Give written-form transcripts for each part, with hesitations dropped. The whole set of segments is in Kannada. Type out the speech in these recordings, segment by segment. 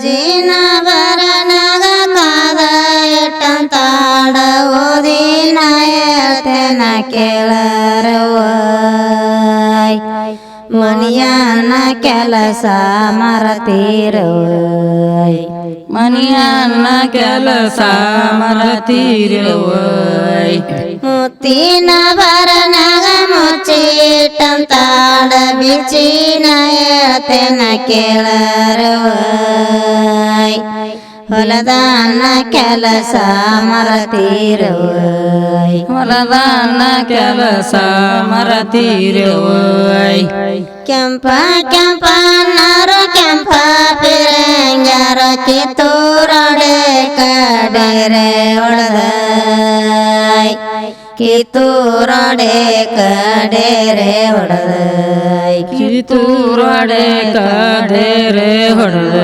ಜೀನ ಬರನಗ ಕಾದ ಎಟ್ಟಂತಾಡ ಓದಿನ ಹೇಳ್ತೇನ ಕೇಳರವ್ವ ಮನಿಯನ್ನ ಕೆಲಸ ಮರತೀರವ್ವ ಮನಿಯನ್ನ ಕೆಲಸ ಮರತೀರವ್ವ ಮುತ್ತಿನ ಬರನಗ ಮುಚ್ಚಿಟ್ಟಂತಾಡ ಬಿಚ್ಚಿನ ಹೇಳ್ತೇನ ಕೇಳರವ್ವ ಹೊಲದಾನ ಕೆಲಸ ಮರತೀರವ್ವ ಹೊಲದಾನ ಕೆಲಸ ಮರತೀರವ್ವ ಕೆಂಪ ಕೆಂಪ ನಾರು ಕೆಂಪ ಪಿರಂಗ್ಯಾರ ಕಿತ್ತೂರಡೆ ಕಡೆರೆ ಹೊಡೆದ ಕಿತ್ತೂರಡೆ ಕಡೆರೆ ಹೊಡೆದ ಕಿತ್ತೂರಡೆ ಕಡೆರೆ ಹೊಡೆದ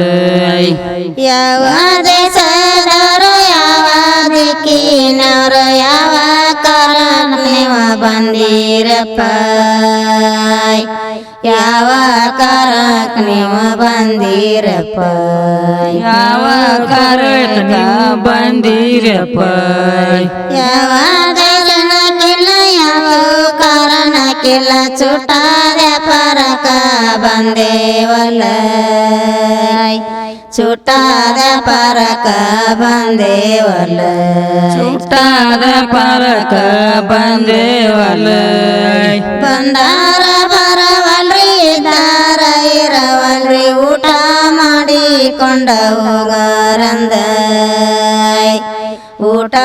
ಯಾವ ದೇಶದವರು ಯಾವ ದಿಕ್ಕಿನವರು ಯಾವ ಕಾರಣ ನೀವು ಬಂದಿರಪ್ಪ ಯಾವ ಕಾರಕ್ಕೆ ನೀವು ಬಂದಿರಪ್ಪ ಯಾವ ಕಾರಕ ಬಂದಿರಪ್ಪ ಯಾವ ದೇಶಕ್ಕಿಲ್ಲ ಯಾವ ಕಾರಣಕ್ಕಿಲ್ಲ ಚುಟಾದ ಪರಕ ಬಂದೇವಲ್ಲ ಚುಟಾದ ಪರಕ ಬಂದೇವಲ್ಲ ಚುಟಾದ ಪರಕ ಬಂದೇವಲ್ಲ ಬಂದಾರ ಬರವಲ್ರಿ ಇದ್ದಾರ ಇರವಲ್ರಿ ಊಟ ಮಾಡಿಕೊಂಡ ಹೋಗಾರಂದ ಊಟ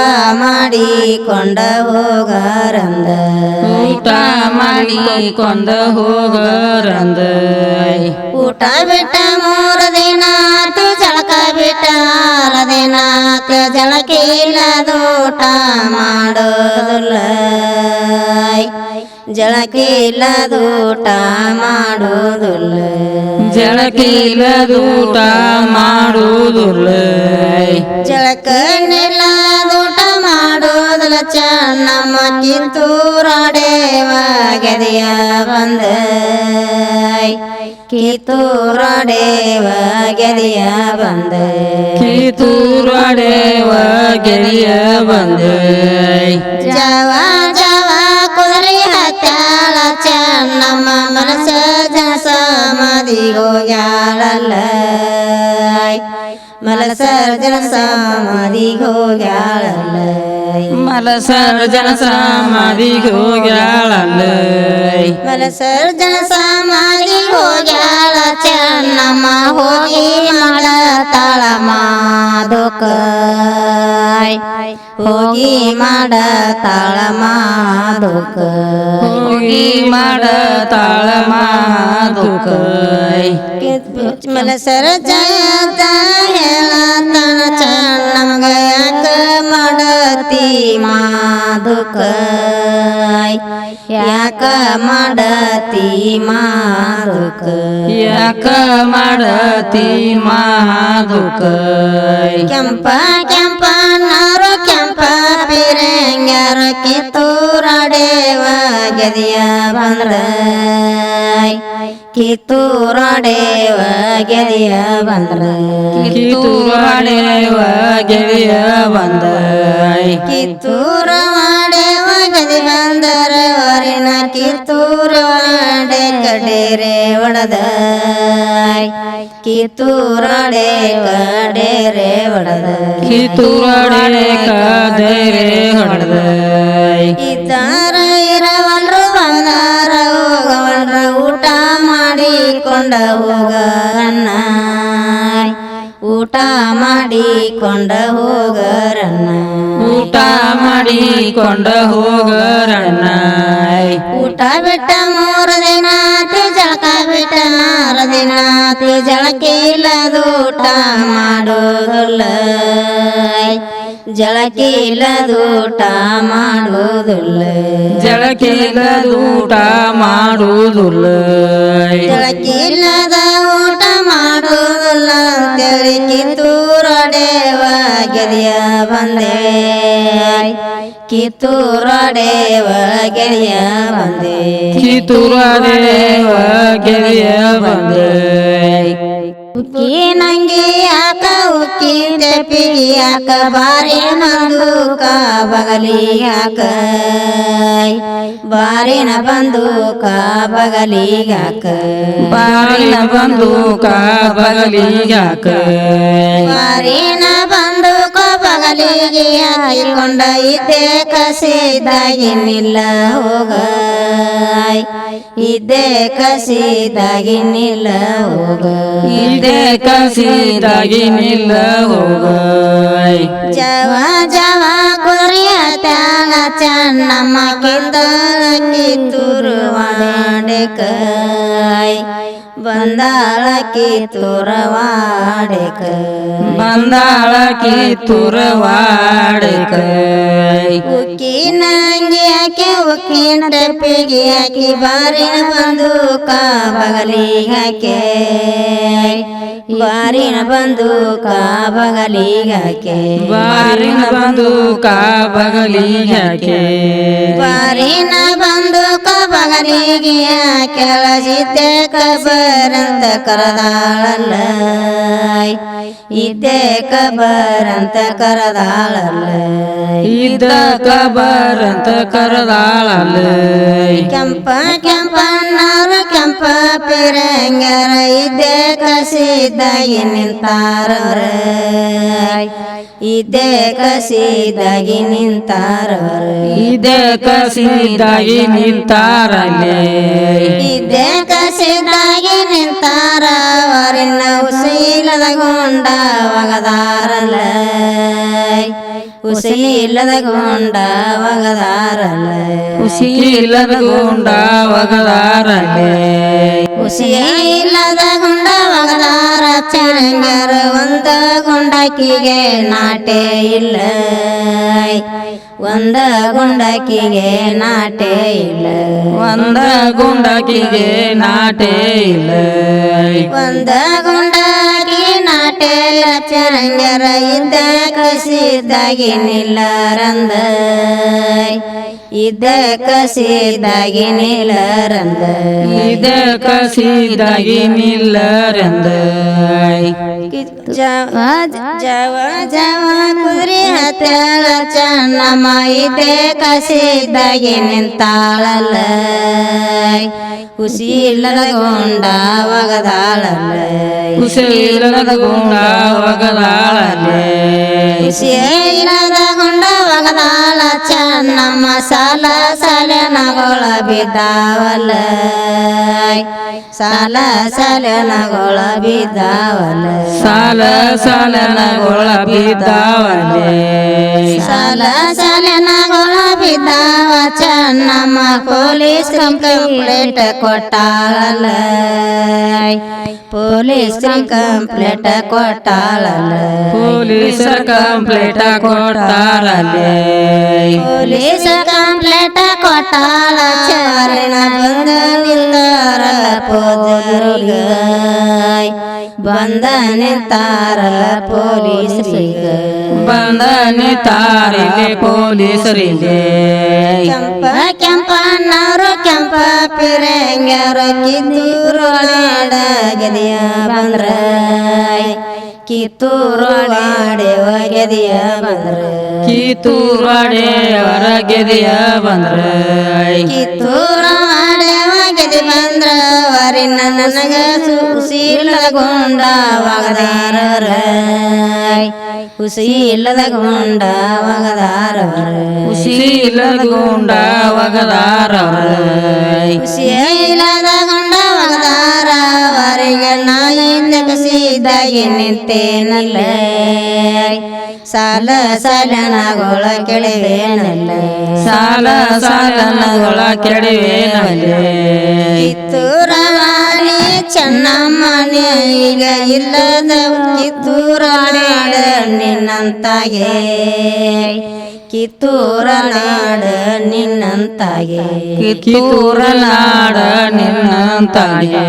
ಮಾಡಿಕೊಂಡ ಹೋಗಾರಂದ ಊಟ ಮಾಡಿಕೊಂಡ ಹೋಗರಂದ ಊಟ ಬಿಟ್ಟ 3 ದಿನ ಆತು ಜಳಕ ಬಿಟ್ಟ 6 ದಿನ ಆತು ಜಳಕ ಇಲ್ಲದ ಊಟ ಮಾಡೋದಿಲ್ಲ ಜಳಕ ಇಲ್ಲದ ಊಟ ಮಾಡೋದಿಲ್ಲ ಜಳಕ ಇಲ್ಲದ ಊಟ ಮಾಡುವುದಿಲ್ಲ ಜಳಕ ಇಲ್ಲದ ಊಟ ಮಾಡೋದಿಲ್ಲ ಚೆನ್ನಮ್ಮ ಕಿತ್ತೂರಡೆವ ಗೆದೆಯ ಬಂದ ಕಿತ್ತೂರಡೆವ ಗೆದೆಯ ಬಂದ ಕಿತ್ತೂರಡೆವ ಗೆದೆಯ ಬಂದ ಜವ ಜವ ಕುದುರೆ ಹತ್ತಾಳ ಚೆನ್ನಮ್ಮ ಮನಸ ಜನಸ ಮದಿಗೋಗ್ಯಾಳಲ್ಲ ಮಲಸರ್ಜನ ಸಮಾಧಿಗೆ ಹೋಗ್ಯಾಳಲ್ಲ ಮಲಸರ್ಜನ ಸಮಾಧಿಗೆ ಹೋಗ್ಯಾಳಲ್ಲ ಮಲಸರ್ಜನ ಸಮಾಧಿಗೆ ಹೋಗ್ಯಾಳ ಚೆನ್ನಮ್ಮ ಹೋಗಿ ಮಾಡತಾಳ ಮಾದುಕ ಹೋಗಿ ಮಾಡತಾಳ ಮಾದುಕ ಹೋಗಿ ಮಾಡತಾಳ ಮಾದುಕ ಮಲಸರ್ಜನ ಹೇಳತನ ಚೆನ್ನಮ್ಗ ಯಾಕ ಮಾಡತಿ ಮಾದುಕ ಯಾಕ ಮಾಡತಿ ಮಾದುಕ ಯಾಕ ಮಾಡತಿ ಮಾದುಕ ಕೆಂಪ ಕೆಂಪ ನಾರು ಕೆಂಪ ಪಿರಂಗ್ಯಾರ ಕಿತ್ತೂರಡೆವ ಗೆದೆಯ ಬಂದ್ರ ಕಿತ್ತೂರಡೆವ ಗೆದೆಯ ಬಂದ್ರ ಕಿತ್ತೂರಡೆವ ಗೆದೆಯ ಬಂದ ಕಿತ್ತೂರ ಮಾಡೆವ ಗದಿ ಬಂದರ ವರಿನ ಕಿತ್ತೂರ ಮಾಡೆ ಕಡೇರೆ ಒಡದ ಕಿತ್ತೂರಡೆ ಕಡೇರೆ ಒಡದ ಕಿತ್ತೂರಡೆ ಕಡೇರೆ ಹೊಡೆದ ಇದ್ದಾರ ಇರವಲ್ರು ಬಂದಾರ ಹೋಗವಲ್ರ ಊಟ ಮಾಡಿಕೊಂಡ ಹೋಗರನ್ನ ಊಟ ಮಾಡಿಕೊಂಡ ಹೋಗರನ್ನ ಊಟ ಮಾಡಿಕೊಂಡ ಹೋಗರನ್ನ ಊಟ ಬಿಟ್ಟ 3 ದಿನ ಆತು ಜಳಕ ಬಿಟ್ಟ 6 ದಿನ ಆತು ಜಳಕ ಇಲ್ಲದ ಊಟ ಮಾಡೋದಿಲ್ಲ ಜಳಕ ಇಲ್ಲದ ಊಟ ಮಾಡೋದಿಲ್ಲ ಜಳಕ ಇಲ್ಲದ ಊಟ ಮಾಡುವುದಿಲ್ಲ ಜಳಕ ಇಲ್ಲದ ಊಟ ಮಾಡೋದಿಲ್ಲ ಅಂತೇಳಿ ಕಿತ್ತೂರಡೆವ ಗೆದೆಯ ಬಂದೆ ಕಿತ್ತೂರಡೆವ ಗೆದೆಯ ಬಂದೆ ಕಿತ್ತೂರಡೆವ ಗೆದೆಯ ಬಂದೆ ಉಕ್ಕಿ ನಂಗೆ ಯಾಕ ಉಕ್ಕಿ ತೆಪ್ಪಿಗೆ ಯಾಕ ಬಾರಿನ ಬಂದೂಕ ಬಗಲಿಗೆ ಯಾಕ ಬಾರಿನ ಬಂದೂಕ ಬಗಲಿಗೆ ಯಾಕ ಬಾರಿನ ಬಂದೂಕ ಬಗಲಿಗೆ ಯಾಕ ಬಾರಿನ ಬಂದೂಕ ಬಗಲಿಗೆ ಹಾಕಿಕೊಂಡ ಇದ್ದೆ ಕಸಿದಾಗಿನಿಲ್ಲ ಹೋಗ ಇದ್ದೆ ಕಸಿದಾಗಿನಿಲ್ಲ ಹೋಗ ಇದೇ ಕಸಿದಾಗಿ ನಿಲ್ಲ ಹೋಗ ಜವ ಜವ ಕುರಿಯ ತ್ಯಾಗ ಚನ್ನಮ್ಮ ಕಿತ್ತೂರು ವಾಡೆಕ ಬಂದಾಳ ಕಿತ್ತೂರವಾಡೆಕ ಬಂದಾಳ ಕಿತ್ತೂರವಾಡೆಕ ಉಕ್ಕಿ ನಂಗೆ ಯಾಕೆ ಉಕ್ಕಿನ ಟೆಪ್ಪಿಗೆ ಹಾಕಿ ಬಾರಿನ ಬಂದೂಕ ಬಗಲಿಗೆ ಹಾಕೆ ಬಾರಿನ ಬಂದೂಕ ಬಗಲಿಗೆ ಹಾಕೆ ಬಾರಿನ ಬಂದೂಕ ಬಗಲಿಗೆ ಯಾಕೆ ಬಾರಿನ ಬಂದೂಕ ಬಗಲಿಗೆ ಕೆಳಜಿದ್ದೆ ಕಬರಂತ ಕರದಾಳಲ್ಲ ಇದ್ದೆ ಕಬರಂತ ಕರದಾಳಲ್ಲ ಇದ್ದ ಕಬರಂತ ಕರದಾಳಲ್ಲ ಕೆಂಪ ಕೆಂಪಣ್ಣವರು ಕೆಂಪ ಪಿರಂಗರ ಇದ್ದೆ ಕಸಿದಾಗಿ ನಿಂತಾರವ್ರ ಇದ್ದೆ ಕಸಿದಾಗಿ ನಿಂತಾರವ್ರ ಇದೇ ಕಸಿದಾಗಿ ನಿಂತಾರಲ್ಲೇ ಇದ್ದೆ ಕಸಿದಾಗಿ ನಿಂತಾರ ಅವರಿನ ಉಸಿಲದ ಗೊಂಡ ಒಗದಾರಲ್ಲ ಉಸಿಲದ ಗೊಂಡ ಒಗದಾರಲ್ಲ ಉಸಿಲದ ಗೊಂಡ ಒಗದಾರಲ್ಲೇ ಉಸಿಲದ ಗೊಂಡ ಒಗದಾರ ಚರಂಗರ ಒಂದ ಗೊಂಡಕಿಗೆ ನಾಟೆ ಇಲ್ಲ ಒಂದ ಗುಂಡಕಿಗೆ ನಾಟೆ ಇಲ್ಲ ಒಂದ ಗುಂಡಕಿಗೆ ನಾಟೆ ಇಲ್ಲ ಒಂದ ಗುಂಡಕಿ ನಾಟೆ ಚರಂಗರ ಇದ್ದ ಕಸಿದಾಗಿ ನಿಲ್ಲರಂದ ಇದ್ದ ಕಸಿದಾಗಿ ನಿಲ್ಲರಂದ ಇದೇ ಕಸಿದಾಗಿ ನಿಲ್ಲರಂದ ಜವ ಜವ ಜವ ಕುದುರೆ ಹತ್ತಾಳ ಚನ್ನಮ್ಮ ಇದ್ದೆ ಕಸಿದಾಗಿ ನಿಂತಾಳಲ್ಲ ಹುಸಿ ಇಲ್ಲದ ಗೊಂಡ ಒಗದಾಳಲ್ಲ ಉಸಿಲದ ಗೊಂಡ ಒಗದಾಳಲ್ಲೇ ಹುಸಿ ಇಲ್ಲದ ಗೊಂಡ ಒಗದಾಳ ಚನ್ನಮ್ಮ ಸಾಲ ಸಾಲನಗೊಳ ಬಿದ್ದಾವಲ್ಲ ಸಾಲ ಸಾಲನಗೊಳ ಬಿದ್ದಾವಲ್ಲ ಸಾಲ ಸಾಲನಗೊಳ ಬಿದ್ದಾವಲ್ಲೇ ಸಾಲ ಸಾಲನಗೊಳ ಬಿದ್ದಾವ ಚನ್ನಮ್ಮ ಪೊಲೀಸ್ ಕಂಪ್ಲೇಂಟ್ ಕೊಟ್ಟಾಳಲ್ಲ ಪೊಲೀಸ್ ಕಂಪ್ಲೇಂಟ್ ಕೊಟ್ಟಾಳಲ್ಲ ಪೊಲೀಸರ ಕಂಪ್ಲೇಂಟ್ ಕೊಟ್ಟಾರಲ್ಲೇ ಪೊಲೀಸ್ ಕಂಪ್ಲೇಂಟ್ ಕೊಟ್ಟಾಳ ಚಾರಣ ಬಂದ ನಿಂತಾರಲ್ಲ ಪೋದರಿಗ ಬಂದ ನಿಂತಾರಲ್ಲ ಪೊಲೀಸರಿಗ ಬಂದ ನಿಂತಾರಿಲೆ ಪೊಲೀಸರಿಗೆ ಕೆಂಪ ಕೆಂಪಣ್ಣವರು ಕೆಂಪ ಪಿರಂಗರು ಕಿತ್ತೂರೊಳಾಡ ಗೆದಿಯ ಬಂದ್ರ ಕಿತ್ತೂರೊಳಾಡೆ ಗೆದಿಯ ಬಂದ್ರ ಕಿತ್ತೂರಡೆಯವರ ಗೆದಿಯ ಬಂದ್ರ ಕಿತ್ತೂರೊಳಾಡೆ ಗೆದಿ ಬಂದ್ರ ವರಿನ ನನಗ ಸುಶೀಲದ ಗೊಂಡ ಒಗದಾರರ ಹುಸಿಲ್ಲದ ಗೊಂಡ ಒಗದಾರವ್ರ ಉಸಿಲದ ಗೊಂಡ ಒಗದಾರವ್ರ ಹುಸಿಲ್ಲದ ಗೊಂಡ ಒಗದಾರ ಅವರಿಗೆ ನಾಯಿಂದ ಕಸಿದಾಗಿ ನಿಂತೇನಲ್ಲ ಸಾಲ ಸಾಲನಗೊಳ ಕೆಳವೇನಲ್ಲ ಸಾಲ ಸಾಲನಗೊಳ ಕೆಡವೇನಲ್ಲೇ ಕಿತ್ತೂರ ವಾಣಿ ಚೆನ್ನಮ್ಮನೆ ಈಗ ಇಲ್ಲದ ಕಿತ್ತೂರ ನಾಡ ನಿನ್ನಂತಾಗೆ ಕಿತ್ತೂರ ನಾಡ ನಿನ್ನಂತಾಗೆ ಕಿತ್ತೂರ ನಾಡ ನಿನ್ನಂತಾಗೆ